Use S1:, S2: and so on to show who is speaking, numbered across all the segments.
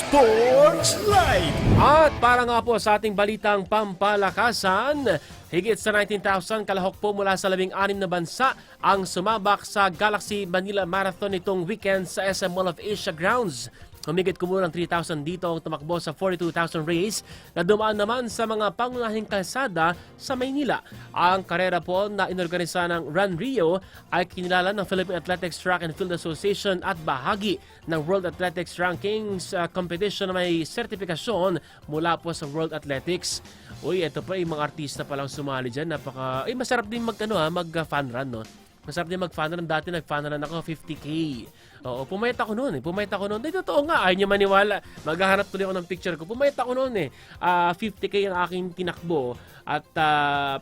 S1: Sports Live!
S2: At para nga po sa ating balitang pampalakasan, higit sa 19,000 kalahok po mula sa 16 na bansa ang sumabak sa Galaxy Manila Marathon nitong weekend sa SM Mall of Asia grounds. Humigit kumulang 3,000 dito ang tumakbo sa 42,000 race na dumaan naman sa mga pangunahing kalsada sa Maynila. Ang karera po na inorganisa ng Run Rio ay kinilala ng Philippine Athletics Track and Field Association at bahagi ng World Athletics Rankings competition na may sertifikasyon mula po sa World Athletics. Uy, ito pa yung mga artista palang sumali dyan. Masarap din mag-fun run, no? Masarap din mag-fun run. Dati nag-fun run ako, 50K. Oo, pumayat ako noon. Ay, totoo nga, ayaw niyo maniwala. Maghahanap tuloy ako ng picture ko. Pumayat ako noon 50K ang aking tinakbo. At,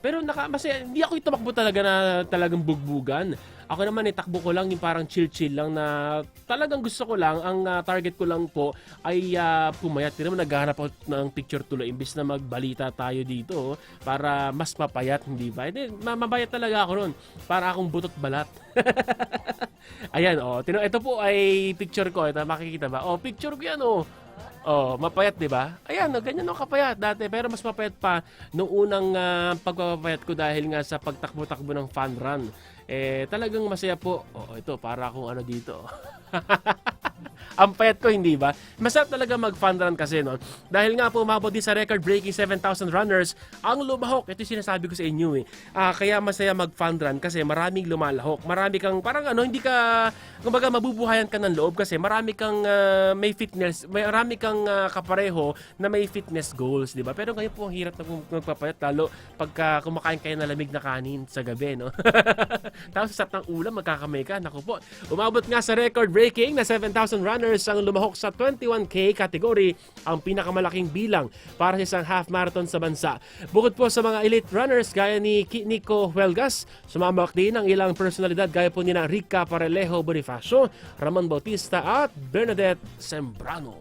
S2: pero hindi ako tumakbo talaga na talagang bugbugan. Ako naman takbo ko lang yung parang chill-chill lang na talagang gusto ko lang. Ang target ko lang po ay pumayat. Pero naghahanap ako ng picture tuloy imbis na magbalita tayo dito para mas mapayat, hindi ba? Mabayat talaga ako noon. Para akong butot balat. Ayan, ito po ay picture ko. Ito, makikita ba? Picture ko yan, mapayat, di ba? Ayan, ganyan kapayat dati. Pero mas mapayat pa nung unang pagpapayat ko dahil nga sa pagtakbo-takbo ng fun run. Talagang masaya po. Ito, para akong dito. Ang payat ko, hindi ba? Masarap talaga mag-fun run kasi, no? Dahil nga po, umabot din sa record-breaking 7,000 runners ang lumahok. Ito yung sinasabi ko sa inyo, kaya masaya mag-fun run kasi maraming lumalahok. Marami kang, hindi ka, kumbaga, mabubuhayan ka ng loob kasi marami kang may fitness, marami kang kapareho na may fitness goals, di ba? Pero ngayon po, ang hirap na magpapayat, lalo pagka kumakain kayo ng lamig na kanin sa gabi, no? Tapos sa sarap ng ulam, magkakamay ka. Naku po, umabot nga sa record-breaking na 7,000 runners ang lumahok sa 21K category, ang pinakamalaking bilang para sa isang half marathon sa bansa. Bukod po sa mga elite runners gaya ni Nico Huelgas, sumambak din ang ilang personalidad gaya po nina Rica Parelejo Bonifacio, Ramon Bautista at Bernadette Sembrano.